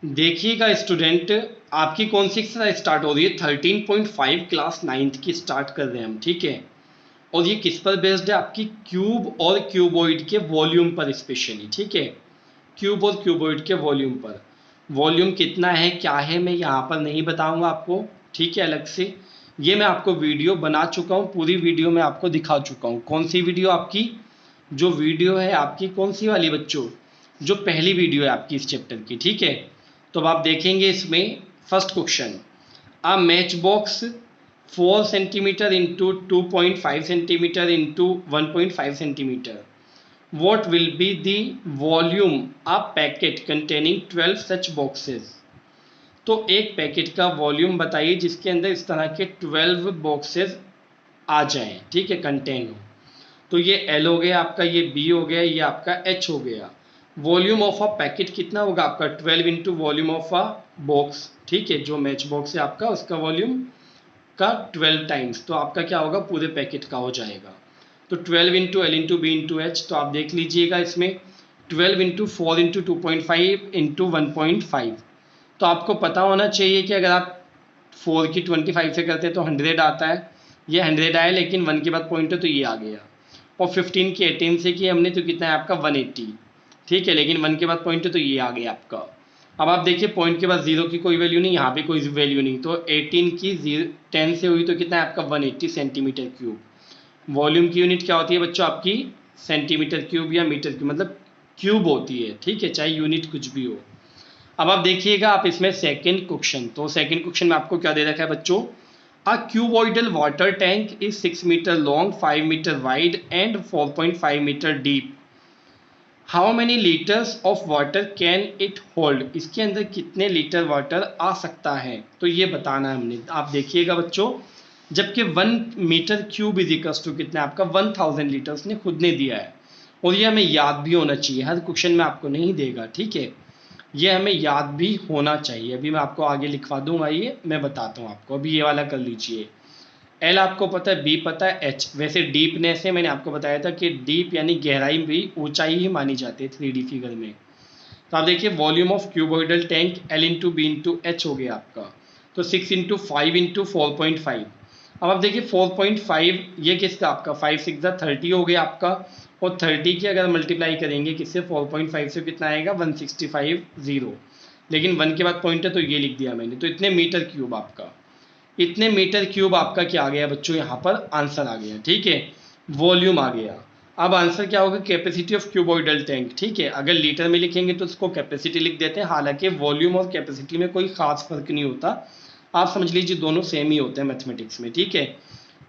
देखिएगा स्टूडेंट, आपकी कौन सी एक्सरसाइज स्टार्ट हो रही है? 13.5 क्लास 9th की स्टार्ट कर रहे हैं हम, ठीक है। और ये किस पर बेस्ड है? आपकी क्यूब और क्यूबॉइड के वॉल्यूम पर स्पेशली, ठीक है। क्यूब और क्यूबॉइड के वॉल्यूम पर। वॉल्यूम कितना है, क्या है, मैं यहाँ पर नहीं बताऊंगा आपको, ठीक है, अलग से। ये मैं आपको वीडियो बना चुका हूँ, पूरी वीडियो मैं आपको दिखा चुका हूँ। कौन सी वीडियो आपकी? जो वीडियो है आपकी कौन सी वाली बच्चों? जो पहली वीडियो है आपकी इस चैप्टर की, ठीक है। तो अब आप देखेंगे इसमें first question, a match box 4 centimetre into 2.5 centimetre into 1.5 centimetre, what will be the volume a packet containing 12 such boxes? तो एक पैकेट का वॉल्यूम बताइए जिसके अंदर इस तरह के 12 बॉक्सेस आ जाएं, ठीक है, कंटेन हो। तो ये L हो गया आपका, ये B हो गया, ये आपका H हो गया। वॉल्यूम ऑफ अ पैकेट कितना होगा आपका? 12 into volume of a box, ठीक है। जो मैच बॉक्स है आपका उसका वॉल्यूम का 12 टाइम्स, तो आपका क्या होगा? पूरे पैकेट का हो जाएगा। तो 12 into L into B into H, तो आप देख लीजिएगा इसमें 12 इंटू 4 इंटू 2.5 इंटू 1.5। तो आपको पता होना चाहिए कि अगर आप 4 की 25 से करते हैं तो 100 आता है। ये 100 आया, लेकिन 1 के बाद पॉइंट है तो ये आ गया। और 15 की 18 से की हमने तो कितना है आपका? 180, ठीक है, लेकिन 1 के बाद पॉइंट है तो ये आ गया आपका। अब आप देखिए पॉइंट के बाद 0 की कोई वैल्यू नहीं, यहाँ पे कोई वैल्यू नहीं, तो 18 की 10 से हुई तो कितना है आपका? 180 सेंटीमीटर क्यूब। वॉल्यूम की यूनिट क्या होती है बच्चों आपकी? सेंटीमीटर क्यूब या मीटर क्यूब, मतलब क्यूब होती है, ठीक है, चाहे यूनिट कुछ भी हो। अब आप देखिएगा आप इसमें सेकंड क्वेश्चन, तो सेकंड क्वेश्चन में आपको क्या दे रखा है बच्चों? A cuboidal water tank is 6 metre long, 5 metre wide and 4.5 metre deep. How many litres of water can it hold? इसके अंदर कितने लीटर वाटर आ सकता है, तो ये बताना है हमने। आप देखिएगा बच्चों, जबकि 1 metre cube is equals to कितना है आपका? 1000 लीटर उसने खुद ने दिया है। और ये हमें याद भी होना चाहिए, हर क्वेश्चन में आपको नहीं देगा, ठीक है। ये हमें याद भी होना चाहिए। अभी मैं आपको आगे लिखवा दूंगा, ये मैं बताता हूँ आपको। अभी ये वाला कर लीजिए। एल आपको पता है, बी पता है, एच। वैसे डीपनेस है, मैंने आपको बताया था कि डीप यानी गहराई भी ऊंचाई ही मानी जाती है 3D फिगर में। तो आप देखिए volume of cuboidal tank L into B into H हो गया आपका। तो 6 इंटू 5 इंटू 4.5। अब आप देखिए 4.5 ये किसका आपका? 5 6 30 हो गया आपका। और 30 की अगर मल्टीप्लाई करेंगे किससे? 4.5 से, कितना आएगा? 165 0। लेकिन 1 के बाद पॉइंट है तो ये लिख दिया मैंने। तो इतने मीटर क्यूब आपका, इतने मीटर क्यूब आपका क्या आ गया बच्चों? यहाँ पर आंसर आ गया, ठीक है, वॉल्यूम आ गया। अब आंसर क्या होगा? कैपेसिटी ऑफ क्यूबॉइडल टैंक, ठीक है। अगर लीटर में लिखेंगे तो उसको कैपेसिटी लिख देते हैं, हालांकि वॉल्यूम और कैपेसिटी में कोई खास फर्क नहीं होता। आप समझ लीजिए दोनों सेम ही होते हैं मैथमेटिक्स में, ठीक है।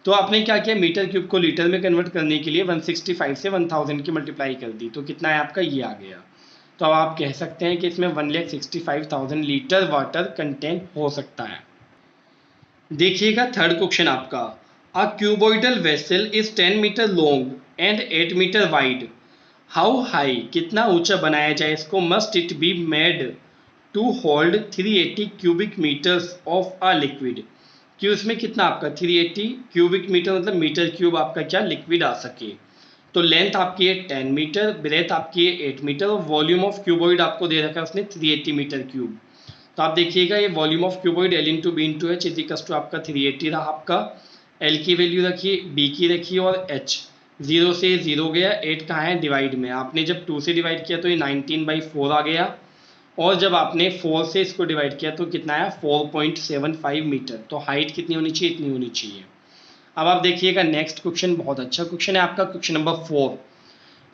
तो आपने क्या किया? मीटर क्यूब को लीटर में कन्वर्ट करने के लिए 165 से 1000 की मल्टीप्लाई कर दी, तो कितना है आपका? ये आ गया। तो अब आप कह सकते हैं कि इसमें 1,65,000 लीटर वाटर कंटेंट हो सकता है। देखिएगा थर्ड क्वेश्चन आपका, a cuboidal vessel is 10 metre long and 8 metre wide. How high, कितना ऊंचा बनाया जाए इसको? Must it be made to hold 380 cubic metres of a liquid, कि उसमें कितना आपका? 380 क्यूबिक मीटर, मतलब मीटर क्यूब आपका क्या लिक्विड आ सके। तो लेंथ आपकी है 10 मीटर, ब्रेथ आपकी है 8 मीटर, और वॉल्यूम ऑफ क्यूबॉइड आपको दे रखा है उसने 380 मीटर क्यूब। तो आप देखिएगा ये volume of cuboid L into B into H equals to आपका 380 रहा आपका। L की वैल्यू रखिए, B की रखिए, और H 0 से 0 गया, 8 कहाँ है? डिवाइड में। आपने जब 2 से डिवाइड किया तो ये 19/4 आ गया, और जब आपने 4 से इसको डिवाइड किया तो कितना आया? 4.75 मीटर। तो हाइट कितनी होनी चाहिए? इतनी होनी चाहिए। अब आप देखिएगा नेक्स्ट क्वेश्चन, बहुत अच्छा क्वेश्चन है आपका, question number 4।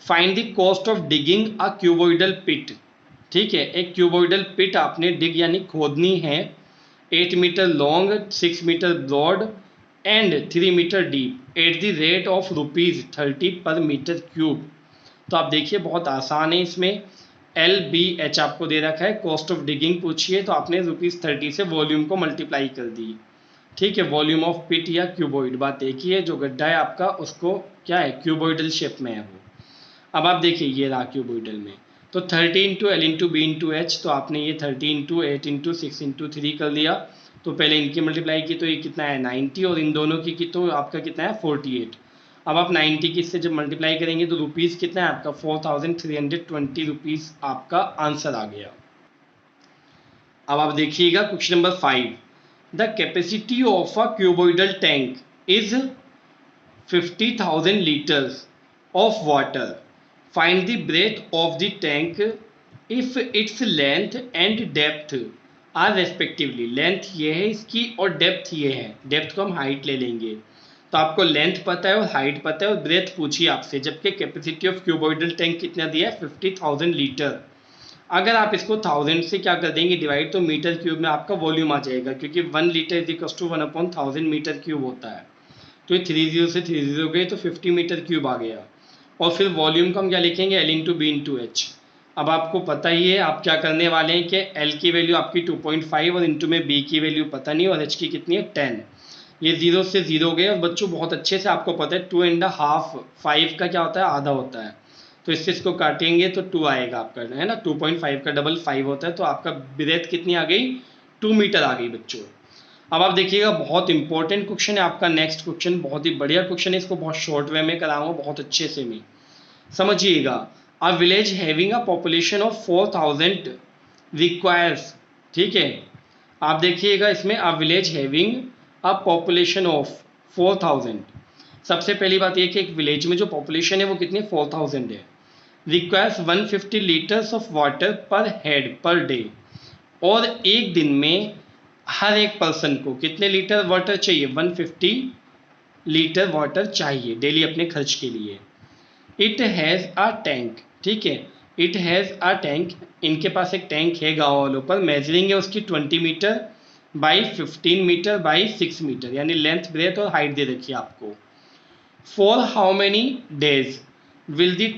Find the cost of digging a cuboidal pit, ठीक है। एक क्यूबॉइडल पिट आपने डिग यानी खोदनी है, 8 metre long, 6 metre broad and 3 metre deep, at the rate of ₹30 per metre cube. तो आप देखिए बहुत आसान है इसमें। LBH आपको दे रखा है, कॉस्ट ऑफ डिगिंग पूछिए तो आपने ₹30 से वॉल्यूम को मल्टीप्लाई कर दी, ठीक है। वॉल्यूम ऑफ पिट या क्यूबॉइड, बात एक ही है। जो गड्ढा है आपका उसको क्या है? क्यूबॉइडल शेप में है वो। अब आप देखिए ये रहा क्यूबॉइडल में। तो 30 into L into B into H, तो आपने ये 30 इंटू 8 इंटू 6 इंटू 3 कर लिया। तो पहले इनकी मल्टीप्लाई की तो ये कितना है? 90, और इन दोनों की तो आपका कितना है? 48। अब आप 90 की इससे जब मल्टीप्लाई करेंगे तो रुपीज़ कितना है आपका? 4320 रुपीज़ आपका आंसर आ गया। अब आप देखिएगा question number 5, the capacity of a cuboidal tank is 50,000 liters of water. Find the breadth of the tank if its length and depth are respectively. Length ये है इसकी और डेप्थ ये है, डेप्थ को हम हाइट ले लेंगे। तो आपको लेंथ पता है और हाइट पता है और ब्रेथ पूछिए आपसे, जबकि कैपेसिटी ऑफ क्यूबॉइडल टैंक कितना दिया है 50,000 लीटर। अगर आप इसको 1000 से क्या कर देंगे डिवाइड, तो मीटर क्यूब में आपका वॉल्यूम आ जाएगा, क्योंकि 1 litre is equal to 1/1000 metre cube होता है। तो ये 30 से 30 गए तो 50 मीटर क्यूब आ गया। और फिर वॉल्यूम को हम क्या लिखेंगे, L into B into H. अब आपको पता ही है आप क्या करने वाले हैं कि L की वैल्यू आपकी 2.5 और इंटू में B की वैल्यू पता नहीं और H की कितनी है 10। ये 0 से 0 गए और बच्चों बहुत अच्छे से आपको पता है 2.5 5 का क्या होता है, आधा होता है। तो इससे इसको काटेंगे तो 2 आएगा आपका, है ना। 2.5 का डबल 5 होता है, तो आपका ब्रेथ कितनी आ गई, 2 मीटर आ गई बच्चों। अब आप देखिएगा बहुत इंपॉर्टेंट क्वेश्चन है आपका नेक्स्ट क्वेश्चन, बहुत ही बढ़िया क्वेश्चन है, इसको बहुत शॉर्ट वे में कराऊंगा बहुत अच्छे से मैं, समझिएगा। A village having a population of 4000 requires, ठीक है। आप देखिएगा इसमें a village having a population of 4000, सबसे पहली बात यह कि एक विलेज में जो पॉपुलेशन है वो कितनी 4000 है। रिक्वायर्स 150 लीटर्स ऑफ वाटर पर हेड पर डे, और एक दिन में हर एक पर्सन को कितने लीटर वाटर चाहिए, 150 लीटर वाटर चाहिए डेली अपने खर्च के लिए। इट हैज़ अ टैंक, ठीक है, इट हैज़ अ टैंक, इनके पास एक टैंक है गाँव वालों पर, मेजरिंग है उसकी 20 metre by 15 metre by 6 metre, यानी लेंथ ब्रेथ और हाइट दे रखी है आपको। For how many days will the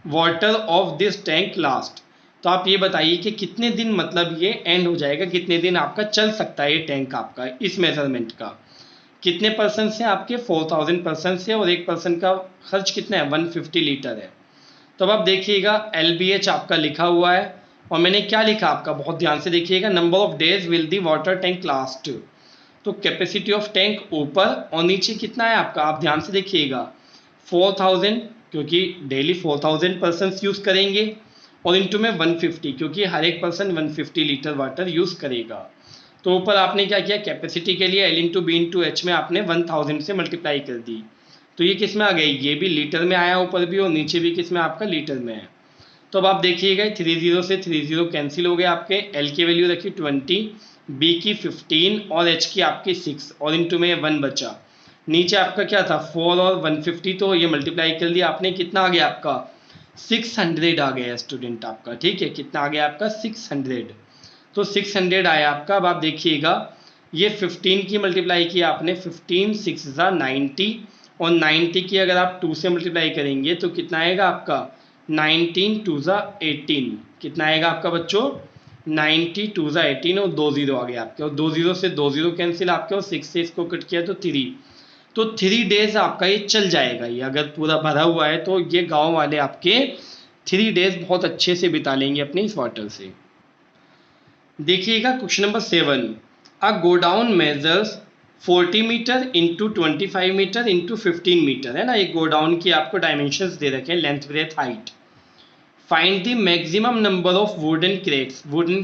water of this tank last, तो आप ये बताइए कि कितने दिन मतलब ये एंड हो जाएगा, कितने दिन आपका चल सकता है ये टैंक आपका इस मेजरमेंट का। कितने पर्सन से आपके 4000 पर्सन से, और एक पर्सन का खर्च कितना है 150 लीटर है। तो अब आप देखिएगा LBH आपका लिखा हुआ है और मैंने क्या लिखा आपका, बहुत ध्यान से देखिएगा, number of days will the water tank last. तो कैपेसिटी ऑफ टैंक ऊपर और नीचे कितना है आपका, आप ध्यान से देखिएगा 4000, क्योंकि डेली 4000 पर्सन यूज़ करेंगे, और इंटू में 150, क्योंकि हर एक पर्सन 150 लीटर वाटर यूज़ करेगा। तो ऊपर आपने क्या किया, कैपेसिटी के लिए L into B into H में आपने 1000 से मल्टीप्लाई कर दी। तो ये किस में आ गई, ये भी लीटर में आया ऊपर भी, और नीचे भी किस में आपका लीटर में है। तो अब आप देखिएगा 30 से 30 कैंसिल हो गए आपके, L की वैल्यू रखी 20, B की 15 और H की आपकी 6, और इंटू में 1 बचा। नीचे आपका क्या था 4 और 150, तो ये मल्टीप्लाई कर दिया आपने, कितना आ गया आपका 600 आ गया स्टूडेंट आपका, ठीक है, कितना आ गया आपका 600। तो 600 आया आपका। अब आप देखिएगा ये 15 की मल्टीप्लाई की आपने, 15 6 90, और 90 की अगर आप 2 से मल्टीप्लाई करेंगे तो कितना आएगा आपका 19 2 18, कितना आएगा आपका बच्चों 90 2 18, और 2 0 आ गया आपके, और 2 0 से 2 0 कैंसिल आपके, और 6 से इसको कट किया तो 3। तो 3 डेज आपका ये चल जाएगा, ये अगर पूरा भरा हुआ है तो ये गांव वाले आपके 3 डेज बहुत अच्छे से बिता लेंगे अपने इस वाटर से। देखिएगा question number 7, a godown measures 40 meter into 25 meter into 15 meter, है ना। एक गोडाउन की आपको डायमेंशंस दे रखे हैं, length breadth height. Find the maximum number of wooden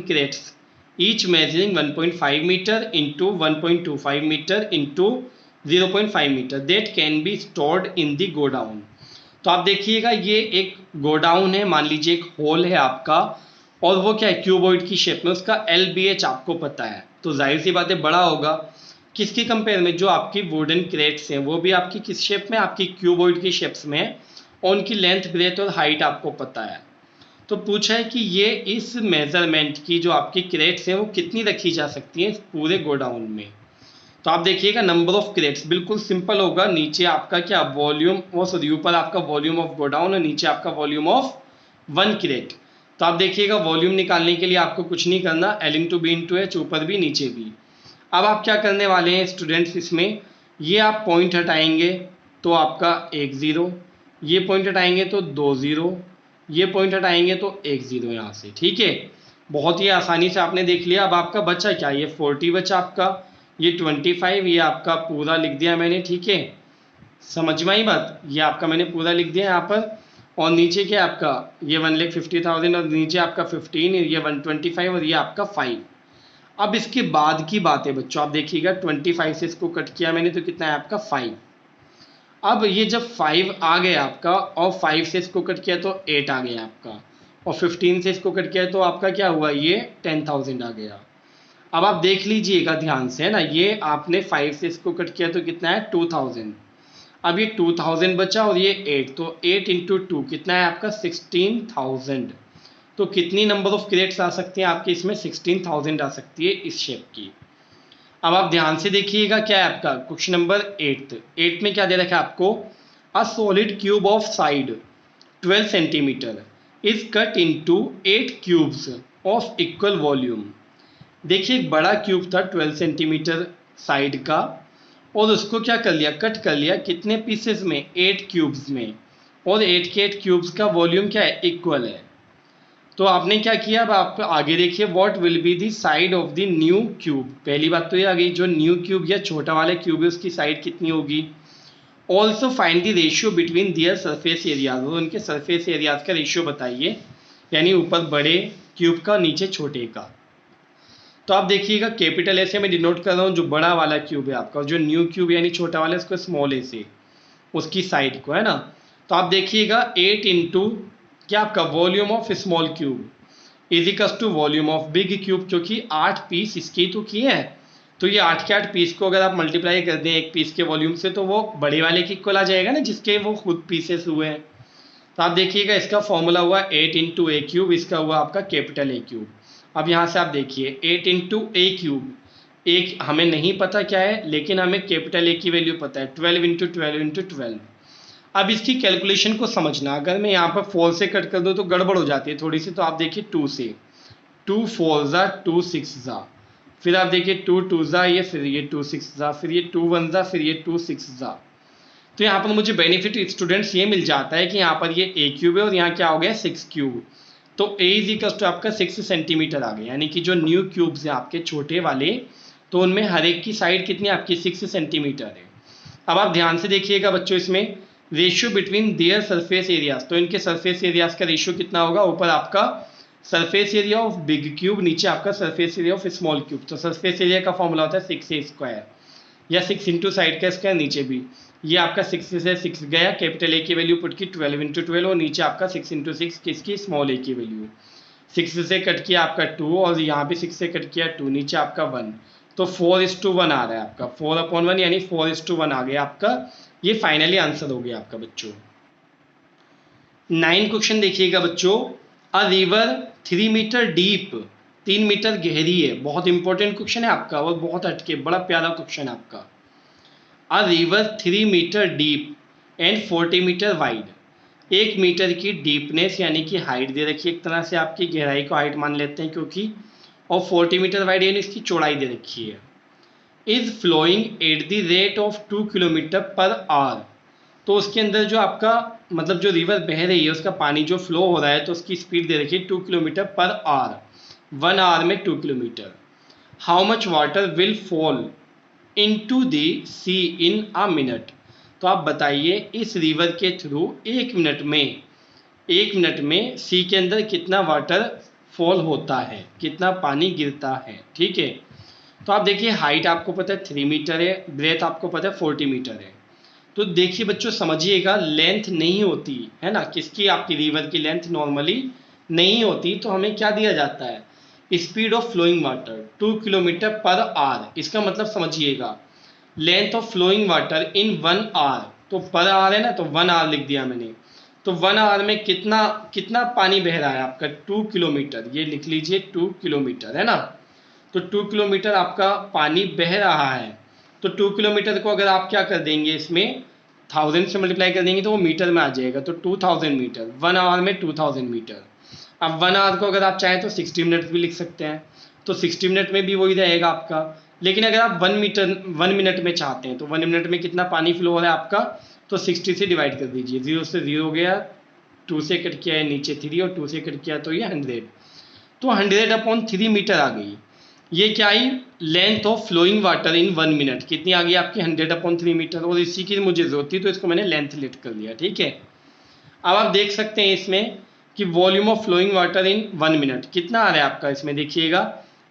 crates each measuring 1.5 metre into 1.25 metre into 0.5 metre that can be stored in the godown. तो आप देखिएगा ये एक गोडाउन है, मान लीजिए एक हॉल है आपका, और वो क्या है क्यूबॉइड की शेप में, उसका LBH आपको पता है, तो जाहिर सी बात है बड़ा होगा किसकी कंपेयर में, जो आपकी वुडन क्रेट्स हैं वो भी आपकी किस शेप में, आपकी क्यूबॉइड की शेप्स में है, और उनकी लेंथ ब्रेथ और हाइट आपको पता है। तो पूछा है कि ये इस मेजरमेंट की जो आपकी क्रेट्स हैं वो कितनी रखी जा सकती हैं पूरे गोडाउन में। तो आप देखिएगा नंबर ऑफ क्रेट्स बिल्कुल सिंपल होगा, नीचे आपका क्या वॉल्यूम, वो सॉरी ऊपर आपका वॉल्यूम ऑफ गोडाउन और नीचे आपका वॉल्यूम ऑफ 1 क्रेट। तो आप देखिएगा वॉल्यूम निकालने के लिए आपको कुछ नहीं करना, L into B into H, ऊपर भी नीचे भी। अब आप क्या करने वाले हैं स्टूडेंट्स, इसमें ये आप पॉइंट हटाएंगे तो आपका 1 0, ये पॉइंट हटाएंगे तो 2 0, ये पॉइंट हटाएंगे तो 1 0 यहाँ से, ठीक है। बहुत ही आसानी से आपने देख लिया। अब आपका बचा क्या, ये 40 बचा आपका, ये 25, ये आपका पूरा लिख दिया मैंने, ठीक है, समझ में आई बात, ये आपका मैंने पूरा लिख दिया यहाँ पर, और नीचे क्या है आपका, ये 1,50,000 और नीचे आपका 15, ये 125 और ये आपका 5। अब इसके बाद की बात है बच्चों, आप देखिएगा 25 से इसको कट किया मैंने तो कितना है आपका 5। अब ये जब 5 आ गया आपका और 5 से इसको कट किया तो 8 आ गया आपका, और 15 से इसको कट किया तो आपका क्या हुआ, ये 10,000 आ गया। अब आप देख लीजिएगा ध्यान से, है ना, ये आपने 5 से इसको कट किया तो कितना है 2,000। अब ये 2,000 बचा और ये 8, तो 8 इंटू 2 कितना है आपका 16,000। तो कितनी नंबर ऑफ क्रेट्स आ सकती हैं आपके इसमें, 16,000 आ सकती है इस शेप की। अब आप ध्यान से देखिएगा क्या है आपका क्वेश्चन नंबर 8 में क्या दे रखा है आपको, a solid cube of side 12 centimetre is cut into 8 cubes of equal volume. देखिए एक बड़ा क्यूब था 12 सेंटीमीटर साइड का, और उसको क्या कर लिया, कट कर लिया कितने पीसेस में, 8 क्यूब्स में, और 8 के 8 क्यूब्स का वॉल्यूम क्या है, इक्वल है। तो आपने क्या किया, अब आप आगे देखिए, what will be the side of the new cube. पहली बात तो ये आ गई, जो न्यू क्यूब या छोटा वाला क्यूब है उसकी साइड कितनी होगी। Also find the ratio between their surface areas, और उनके सरफेस एरियाज का रेशियो बताइए, यानी ऊपर बड़े क्यूब का नीचे छोटे का। तो आप देखिएगा कैपिटल ए से मैं डिनोट कर रहा हूँ जो बड़ा वाला क्यूब है आपका, जो न्यू क्यूब यानी छोटा वाला इसको स्मॉल ए से, उसकी साइड को, है ना। तो आप देखिएगा 8 इंटू क्या आपका volume of small cube is equal to volume of big cube, क्योंकि 8 पीस इसके तो किए हैं, तो ये 8 के 8 पीस को अगर आप मल्टीप्लाई कर दें एक पीस के वॉल्यूम से तो वो बड़े वाले के इक्वल आ जाएगा ना, जिसके वो खुद पीसेस हुए हैं। तो आप देखिएगा इसका फॉर्मूला हुआ 8 इंटू ए क्यूब, इसका हुआ आपका कैपिटल ए क्यूब। अब यहाँ से आप देखिए 8 इंटू ए क्यूब, एक हमें नहीं पता क्या है, लेकिन हमें कैपिटल ए की वैल्यू पता है, 12 इंटू 12 इंटू 12। अब इसकी कैलकुलेशन को समझना, अगर मैं यहाँ पर 4 से कट कर दूँ तो गड़बड़ हो जाती है थोड़ी सी, तो आप देखिए 2 से, 2 4 ज़ा 2 6 ज़ा, फिर आप देखिए 2 2 ज़ा ये, फिर ये 2 6 ज़ा, फिर ये 2 1 ज़ा, फिर ये 2 6 ज़ा। तो यहाँ पर मुझे बेनिफिट स्टूडेंट्स ये मिल जाता है कि यहाँ पर ये ए क्यूब है और यहाँ क्या हो गया 6 क्यूब, तो ए इज इक्वल टू आपका 6 सेंटीमीटर आ गया, यानी कि जो न्यू क्यूब्स हैं आपके छोटे वाले, तो उनमें हर एक की साइड कितनी आपकी 6 सेंटीमीटर है। अब आप ध्यान से देखिएगा बच्चों, इसमें ratio between their surface areas, तो इनके सरफेस एरियाज का रेशियो कितना होगा, ऊपर आपका surface area of big cube, नीचे आपका surface area of small cube. तो सरफेस एरिया का फॉर्मूला होता है 6 ए स्क्वायर, या 6 इंटू साइड का स्क्वायर, नीचे भी ये आपका 6 से 6 गया, कैपिटल ए की वैल्यू पुट की 12 इंटू 12, और नीचे आपका 6 इंटू 6 किसकी, स्मॉल ए की वैल्यू। 6 से कट किया आपका 2, और यहाँ पे 6 से कट किया 2, नीचे आपका 1, तो 4:1 आ रहा है आपका, 4/1 यानी 4:1 आ गया आपका। ये फाइनली आंसर हो गया आपका बच्चों। 9 क्वेश्चन देखिएगा बच्चों, a river 3 metre deep, 3 metre गहरी है, बहुत इंपॉर्टेंट क्वेश्चन है आपका और बहुत हटके बड़ा प्यारा क्वेश्चन है आपका। A river 3 metre deep and 40 metre wide, 1 metre की डीपनेस यानी कि हाइट दे रखी है, एक तरह से आपकी गहराई को हाइट मान लेते हैं क्योंकि, और 40 मीटर वाइड यानी इसकी चौड़ाई दे रखी है। Is flowing at the rate of 2 kilometre per hour, तो उसके अंदर जो आपका मतलब जो रिवर बह रही है उसका पानी जो फ्लो हो रहा है तो उसकी स्पीड दे रखी है 2 किलोमीटर पर आवर, 1 आवर में 2 kilometre. How much water will fall into the sea in a minute, तो आप बताइए इस रिवर के थ्रू 1 मिनट में सी के अंदर कितना वाटर फॉल होता है, कितना पानी गिरता है, ठीक है। तो आप देखिए हाइट आपको पता है 3 मीटर है, ब्रेथ आपको पता है 40 मीटर है। तो देखिए बच्चों समझिएगा, लेंथ नहीं होती है ना, किसकी, आपकी रिवर की लेंथ नॉर्मली नहीं होती, तो हमें क्या दिया जाता है, speed of flowing water 2 kilometre per hour. इसका मतलब समझिएगा length of flowing water in 1 hour, तो पर आवर है ना, तो 1 आवर लिख दिया मैंने। तो 1 आवर में कितना कितना पानी बह रहा है आपका 2 किलोमीटर, ये लिख लीजिए 2 किलोमीटर, है ना। तो 2 किलोमीटर आपका पानी बह रहा है, तो 2 किलोमीटर को अगर आप क्या कर देंगे, इसमें 1000 से मल्टीप्लाई कर देंगे तो वो मीटर में आ जाएगा, तो 2000 मीटर, 1 आवर में 2000 मीटर। अब 1 आवर को अगर आप चाहें तो 60 मिनट भी लिख सकते हैं, तो 60 मिनट में भी वही रहेगा आपका। लेकिन अगर आप 1 मिनट में चाहते हैं तो 1 मिनट में कितना पानी फ्लो हो रहा है आपका, तो 60 से डिवाइड कर दीजिए, 0 से 0 हो गया, 2 से कट किया है नीचे 3, और 2 से कट किया तो ये 100, तो 100/3 मीटर आ गई। ये क्या आई, length of flowing water in 1 minute कितनी आ गई आपकी 100/3 मीटर, और इसी की मुझे जरूरत थी तो इसको मैंने लेंथ लेट कर लिया, ठीक है। अब आप देख सकते हैं इसमें कि volume of flowing water in 1 minute कितना आ रहा है आपका, इसमें देखिएगा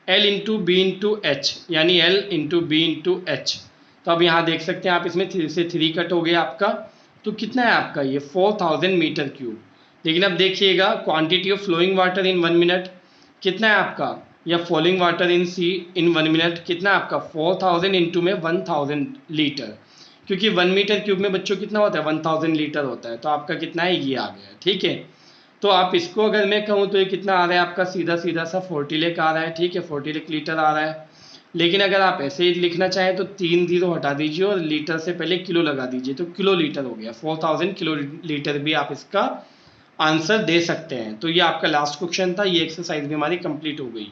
L into B into H, यानी L into B into H. तो अब यहाँ देख सकते हैं आप, इसमें 3 से 3 कट हो गया आपका, तो कितना है आपका ये 4000 मीटर क्यूब। लेकिन अब देखिएगा quantity of flowing water in 1 minute कितना है आपका, या following water in sea in 1 minute कितना है आपका 4000 इंटू में 1000 लीटर, क्योंकि 1 मीटर क्यूब में बच्चों कितना होता है 1000 लीटर होता है, तो आपका कितना है ये आ गया। ठीक है, तो आप इसको अगर मैं कहूँ तो ये कितना आ रहा है आपका, सीधा सीधा सा 40 लाख आ रहा है। ठीक है, 40 लाख लीटर आ रहा है। लेकिन अगर आप ऐसे ही लिखना चाहें तो 3 जीरो हटा दीजिए और लीटर से पहले किलो लगा दीजिए, तो किलो लीटर हो गया, 4000 किलो लीटर भी आप इसका आंसर दे सकते हैं। तो ये आपका लास्ट क्वेश्चन था, ये एक्सरसाइज भी हमारी कंप्लीट हो गई।